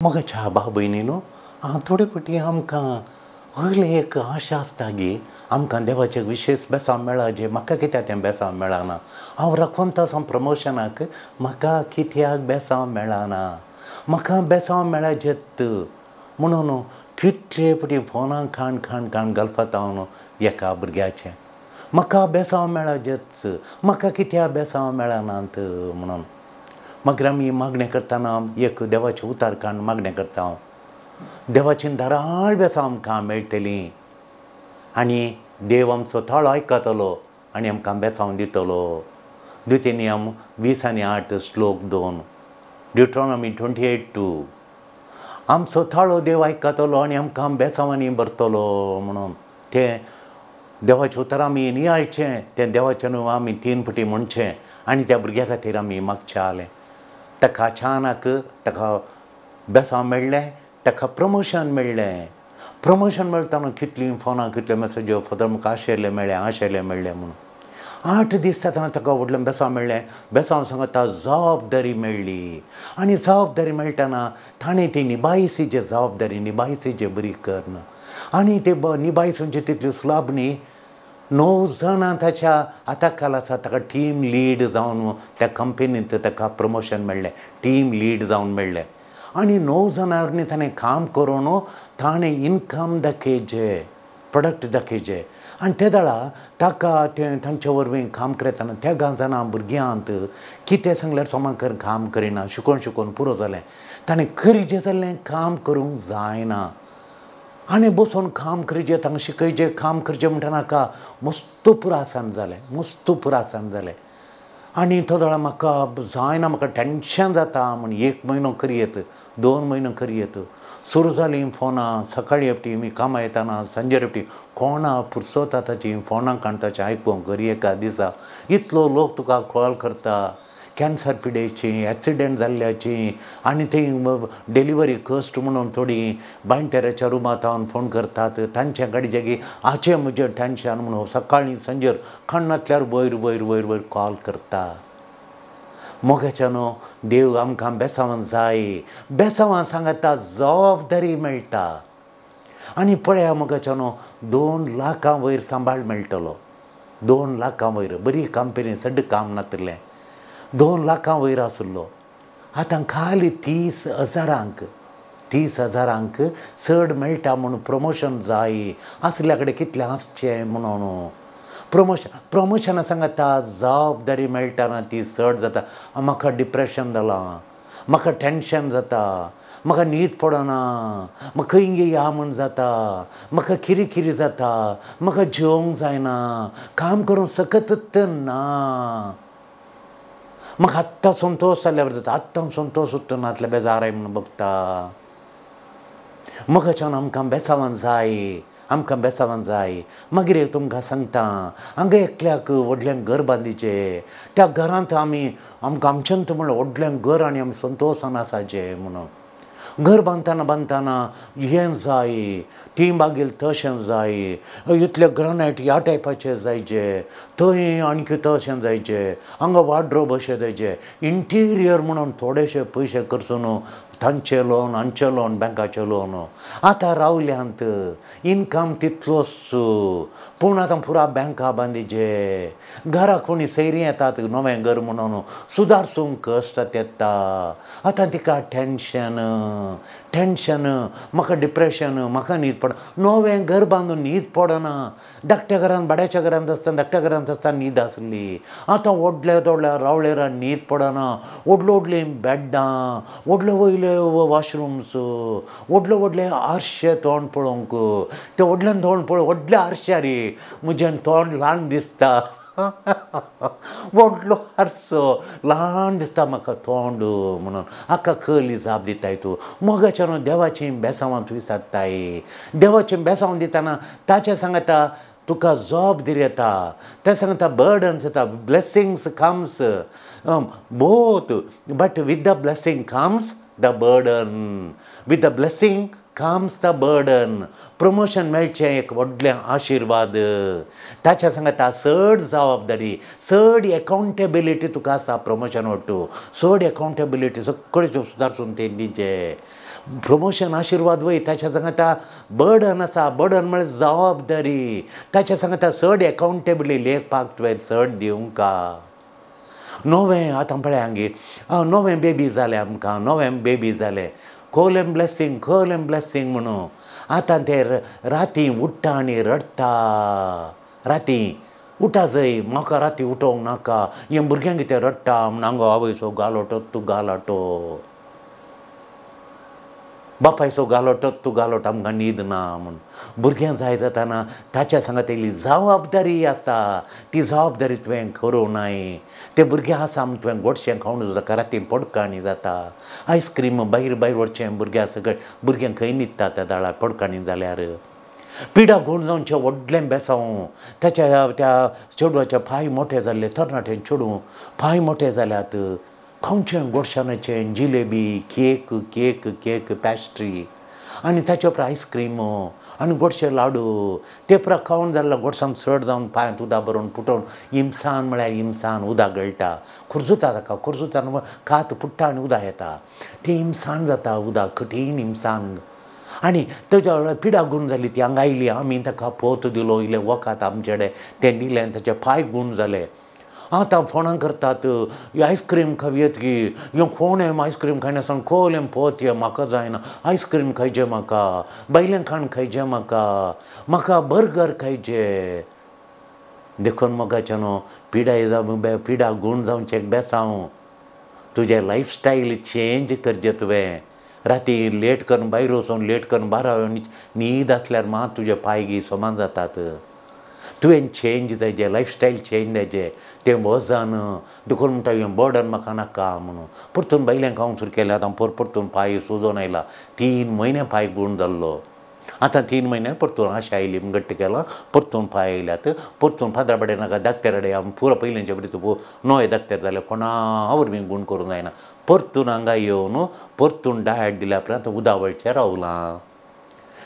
मोगाच्या भाव भयणीनो थोडे फावटी आमकां असले एक आशा आसता की आमकां देवाचे विशेष बेसांव मेळ्ळा जे म्हाका कित्याक तें बेसांव मेळना. हांव राखोनता सावन प्रमोशनाक म्हाका कित्याक बेसांव मेळना, म्हाका बेसांव मेळचेत म्हणून कितले फावटी फोनाक खाण खाण खाण घालपात हांव एका भुरग्याचें. म्हाका बेसांव मेळचेच, म्हाका कित्याक बेसांव मेळनात म्हणून. मागीर आमी मागणें करतना एक देवाचें उतार काण मागणें करता हांव. देवाची धाराळ बेसांव आमकां मेळटलीं आनी देव आमचो थाळो आयकतलो आनी आमकां बेसांव दितलो. द्वितीय नियम 20:8 श्लोक 2 ड्युट्रॉनॉमी 28:2. आमचो थाळो देव आयकतलो आनी आमकां बेसांवांनी भरतलो म्हणून. तें देवाचें उतर आमी नियाळचें, तें देवाचें न्हू आमी 3 फावटी म्हणचें आनी त्या भुरग्या खातीर आमी मागचें जालें. ताका अचानक ताका बेसांव मेळ्ळें, ताका प्रमोशन मेळ्ळें. प्रमोशन मेळटाना कितलीं फोनां कितले मॅसेज्यो फादर म्हाका आशेलें मेळ्ळें म्हणून. 8 दीस जातना ताका व्हडलें बेसांव मेळ्ळें. बेसांव सांगता जबाबदारी मेळ्ळी आनी जबाबदारी मेळटना ताणें ती निभायसीची जबाबदारी निभायसीची बरी करना आनी ते निभायसूंची तितली सुलाभ न्ही. 9 जाणां ताच्या हाताखाल आसा. ताका टीम लीड जावन त्या कंपनींत ताका प्रमोशन मेळ्ळें, टीम लीड जावन मेळ्ळें. आनी 9 जाणांनी ताणें काम करून ताणें इनकम दाखयचें, प्रोडक्ट दाखयचे. आनी ते दाळा ताका तें तांचे वरवीं काम करतना त्या 10 जाणां भुरग्यांत कितें सांगल्यार सोमाकर काम करिना, शिकोवन पुरो जालें. ताणें गरजेचें जाल्लें काम करूंक जायना आनी बसून काम करचें, तांकां शिकयचें, काम करचें म्हणटनाका मस्त पुरासान जालें. आनी तो जाल्यार म्हाका जायना, म्हाका टेन्शन जाता म्हण 1 म्हयनो करयेत, 2 म्हयनो करयेत. सुरू जालीं फोनां, सकाळीं हेपटी मी कामां येताना सांजे हेपटी कोणा पुरसोत ताची फोनां काणताचें आयकूंक घरी एका दिसा इतलो लोक तुका कॉल करता कॅन्सर पिडेची, एक्सिडेंट जाल्ल्याची आनी ती डिलिव्हरी कस्ट म्हणून थोडी बांयटेऱ्याच्या रुमांत हांव फोन करतात. तांचे गाडीचे हाचें म्हजें टेन्शन म्हणून सकाळीं सांजेर खाणांतल्यार वयर कॉल करता. मोगाच्यान देव आमकां बेसांव जाय, बेसांवां सांगता जबाबदारी मेळटा. आनी पळया मोगाच्यान 2 लाखां वयर सांबाळ मेळटलो, 2 लाखां वयर बरी कंपनी सड्ड काम नातलें, 2 लाखां वयर आसलो. आतां खाली 30,000क चड मेळटा म्हणून प्रमोशन जाय आसल्या कडेन कितलें आसचें म्हणून. प्रमोशना सांगता जबाबदारी मेळटाना ती चड जाता. म्हाका डिप्रेशन जालां, म्हाका टेन्शन जाता, म्हाका न्हीद पडना, म्हाका खंय या म्हूण जाता, म्हाका किरी जाता, म्हाका जेवंक जायना, काम करूंक सकतच ना, म्हाका आत्तां संतोश जाल्यार जाता, आत्तां संतोश उरता नातले बेजाराय म्हणून बगता. मोगाच्यान आमकां बेसांवां जाय. मागीर तुमकां सांगता हांगा एकल्याक व्हडलें घर बांदीचें, त्या घरांत आमकां आमच्यांत म्हणल्यार व्हडलें घर आनी आमी संतोशान आसाचें म्हणून. घर बांदतना हें जाय, ती बागेल तशें जाय, इतले ग्रानायट ह्या टायपाचें जायचें, थंय आणकी तशें जायचें, हांगा वार्ड्रोब अशें जायचें, इंटिरियर म्हणून थोडेशे पयशे खर्चून तांचें लोन, हांचें लोन, बँकाचें लोन. आतां रावल्यांत इनकम तितलोच पूण आतां पुरा बँका बांदीचे. घरा कोणी सैरी येतात नवें घर म्हणून सुदारसूंक कश्ट येता. आतां तिका टेन्शन, म्हाका डिप्रेशन, म्हाका न्हीद पड. नवें घर बांदून न्हीद पडना. धाकट्या घरांत भाड्याच्या घरांत आसतना धाकट्या घरांत आसतना न्हीद आसली. आतां व्हडल्या रावळेर न्हीद पडना. व्हडलीं बेड्डां, व्हडले वॉशरूम्स, व्हडले आरशे तोंड पळोवंक. ते व्हडल्यान तोंड पळोवंक व्हडल्या आरश्या रे म्हजें तोंड ल्हान दिसता. व्हडलो आरसो ल्हान दिसता म्हाका तोंड म्हणून हाका खली जाप दिताय तूं. मोगाच्यान देवाचीं बेसांवां तूं विसरताय. देवाचें बेसांव दितना ताचें सांगता तुका जबाबदारी येता. तें सांगता बर्डन्स येता. Blessings comes both but with the blessing comes the burden. With the blessing comes the burden. Promotion मेळचें एक व्हडलें आशिर्वाद. ताच्या सांगता चड जबाबदारी, चड एकावंटेबिलिटी तुका आसा प्रमोशन वटू. चड एकावंटेबिलिटी सगळें सुदारसून तें दिचें. प्रमोशन आशिर्वाद वय ताच्या सांगता बर्डन आसा बर्डन म्हळ्यार जबाबदारी ताच्या सांगता चड एकावंटेबली लेखपाक तुवें चड दिवंका नवें आतां पळय हांगी नवें बेबी जालें आमकां नवें बेबी जालें कॉल एम ब्लेसिंग म्हणून आतां ते राती उठ्ठा आनी रडटा राती उठा जय म्हाका राती उठोवंक नाका हें भुरग्यांक कितें रडटा म्हण हांगो आवयचो गालोटो तूं गालाटो बापायचो गालोटो तूं गालोट आमकां न्हीद ना म्हूण भुरग्यां जाय जाताना ताच्या सांगात इल्ली जबाबदारी आसा ती जबाबदारी तुवें करूं नाय ते भुरगें आसा म्हूण तुवें गोडशें खावून जाता राती पडकाणी जाता आयस्क्रीम भायर वचचें भुरग्यां सगळें भुरग्यांक खंय न्हिदता त्या दाळार पडकाणी जाल्यार पिडा गूण जावनचें व्हडलें बेसांव ताच्या त्या चेडवाचे पांय मोठे जाल्ले तरणाटें चेडूं पांय मोठे जाल्यात खावचें गोडशानाचें जिलेबी केक केक केक पॅस्ट्री आनी ताचे उपरांत आयस्क्रीम आनी गोडशे लाडू ते पुरा खावन जाल्लो गोडसान चड जावन पांयांत उदक भरून फुटोवन इमसान म्हळ्यार इमसान उदक गळटा खुरजुता ताका खुरजुतान कात फुट्टा आनी उदक येता तें इमसान जाता उदक कठीण इमसान आनी ताच्या वांगडा पिडा गूण जाली ती हांगा आयली आमी ताका पोत दिलो इल्लें वखात आमचे कडेन तें दिलें ताचे पांय गूण जाले आतां फोणां करतात आयस्क्रीम खावयेत गी ह्यो कोण आयस्क्रीम खायनासतना खोल पोत ये म्हाका जायना आयस्क्रीम खायचें म्हाका बैलें खाण खायचें म्हाका बर्गर खायचें देखून मोगाचें न्हू पिडा गूण जावचें बेसांव तुजें लायफस्टायल चेंज करचें तुवें राती लेट करून भायर वचून लेट करून 12 न्हीद आसल्यार मात तुजे पांय गी समान जातात तुवें चेंज जायचें लायफस्टायल चेंज जायचें तें वजन देखून म्हणटा हें बर्डन म्हाका नाका म्हणून परतून बैलें खावंक सुरू केलें आतां परतून पांय सुजोन आयला 3 म्हयने पांय गूण जाल्लो आतां 3 म्हयने परतून आशा आयली घट्ट केलां परतून पांय आयल्यात परतून फादराबडे नाका दाक्तेराडे आमी पुरो पयलींचे बरी नवे दाक्तेर जाले कोणा बी गूण करूंक जायना परतून हांगा येवन परतून डायट दिल्या उपरांत उदावळचें रावलां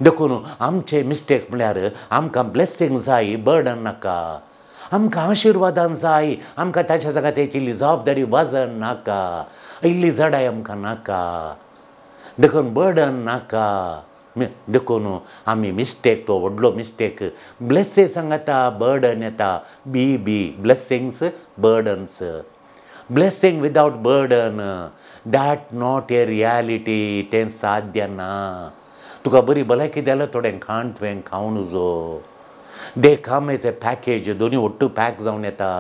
देखून आमचे मिस्टेक म्हळ्यार आमकां ब्लेसिंग जाय बर्डन नाका आमकां आशिर्वादान जाय आमकां ताच्या जाग्यार तेची इल्ली जबाबदारी वजन नाका इल्ली जडाय आमकां नाका देखून बर्डन नाका देखून आमी मिस्टेक तो व्हडलो मिस्टेक ब्लेसे सांगता बर्डन येता बी blessings burdens blessing without burden that not a reality तें साध्य ना तुका बरी भलायकी जाल्यार थोडें खाण तुवें खावन उजो दे कम एज ए पॅकेज दोनी ओट्टू पॅक जावन येता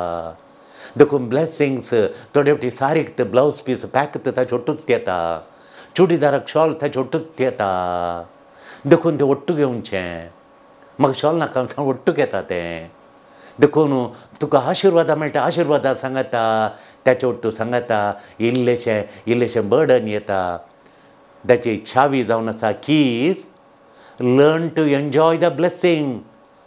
देखून ब्लेसिंग्स थोडे फावटी सारीक ते ब्लावज पीस पॅक ताचे ओट्टूच येता चुडीदाराक शॉल ताचे ओट्टूच येता देखून तें ओट्टू घेवचें म्हाका शॉल नाका ओट्टूक येता तें देखून तुका आशिर्वादा मेळटा आशिर्वादा सांगता त्याचे ओट्टू सांगता इल्लेशें बर्डन येता ताची चावी जावन आसा keys learn to enjoy the blessing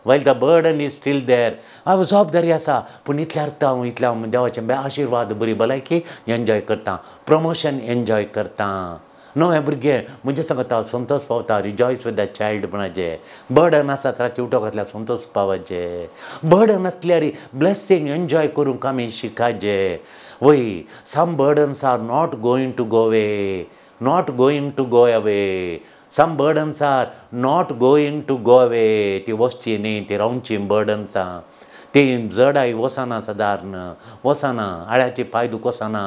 while the burden is still there हांव जबाबदारी आसा पूण इतल्या हांव देवाचें आशिर्वाद बरी भलायकी एन्जॉय करता प्रमोशन एन्जॉय करता नवे भुरगे म्हणजे सांगता संतोश पावता रिजॉयस विथ द चायल्ड म्हणाचें बर्डन आसा राती उठोवंक घातल्यार संतोश पावचें बर्डन आसल्यार ब्लेसिंग एन्जॉय करूंक आमी शिकाचें वय some burdens are not going to go away some burdens are not going to go away ती वचची न्ही ती रावची बर्डन्स ती जडाय वचना सादारण वचना आळ्याचे पांय दुख वचना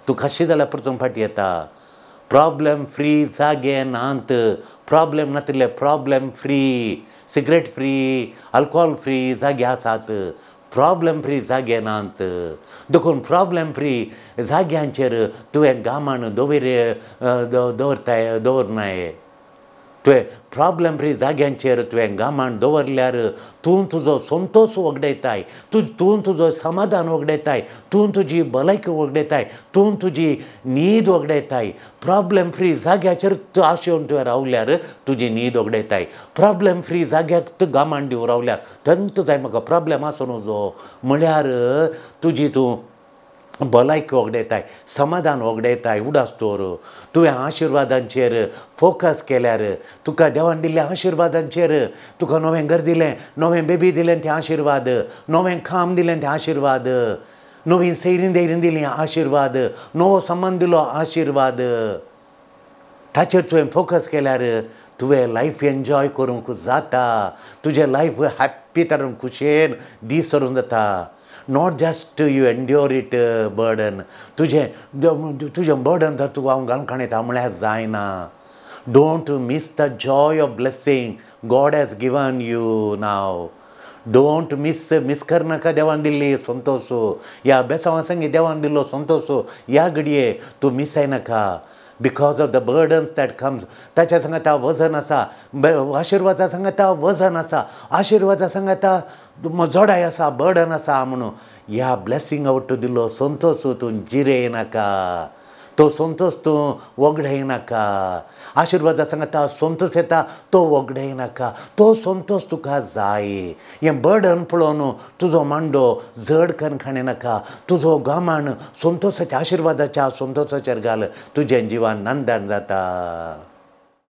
तूं खाशी जाल्यार परतून फाटी येता प्रॉब्लेम फ्री जागे नात प्रॉब्लेम नातिल्ले problem free cigarette free alcohol free जागे आसात प्रॉब्लेम फ्री जागे नात देखून प्रॉब्लेम फ्री जाग्यांचेर तुवें गामान दवरनाय तुवें प्रॉब्लेम फ्री जाग्यांचेर तुवें गामान दवरल्यार तूं तुजो संतोश वगडयताय तूं तुजो समाधान वगडयताय तूं तुजी भलायकी वगडयताय तूं तुजी न्हीद वगडयताय प्रॉब्लेम फ्री जाग्याचेर तूं आशेवन तुवें रावल्यार तुजी न्हीद वगडयताय प्रॉब्लेम फ्री जाग्याक तूं गामान दिवं रावल्यार तंत जाय म्हाका प्रॉब्लेम आसूं नजो म्हळ्यार तुजी तूं भलायकी वगडयताय समाधान वगडयताय उडासतोर तुवें आशिर्वादांचेर फोकस केल्यार तुका देवान दिल्ल्या आशिर्वादांचेर तुका नवें घर दिलें नवें बेबी दिलें तें आशिर्वाद नवें काम दिलें तें आशिर्वाद नवीन सैरीन दिली आशिर्वाद नवो संबंद दिलो आशिर्वाद ताचेर तुवें फोकस केल्यार तुवें लायफ एन्जॉय करूंक जाता, तुजें लायफ हॅप्पी तरेन खुशयेन दीस सरून जाता. Not just you endure it burden, तुजें बर्डन जर तुका हांव घालून काडयता म्हळ्यार जायना. Don't miss the joy of blessing God has given you now. Don't miss करनाका देवान दिल्ली संतोश, ह्या बेसांवा संगी देवान दिल्लो संतोश ह्या घडये तूं मिस जायनाका. Because of the burdens that comes, ताच्या सांगाता वजन आसा, आशिर्वादा सांगाता वजन आसा, आशिर्वादा सांगाता जोडाय आसा, बर्डन आसा म्हणून ह्या ब्लेसिंग आवट दिल्लो संतोश तूं जिरे नाका, तो संतोश तूं वगडय नाका. आशिर्वादा सांगाता संतोश येता तो वगडय नाका, तो संतोश तुका जाय. हें बर्डन पळोवन तुजो मांडो जड करून नाका, तुजो गामान संतोशाच्या आशिर्वादाच्या संतोशाचेर घाल, तुजें जिवान नंदन जाता.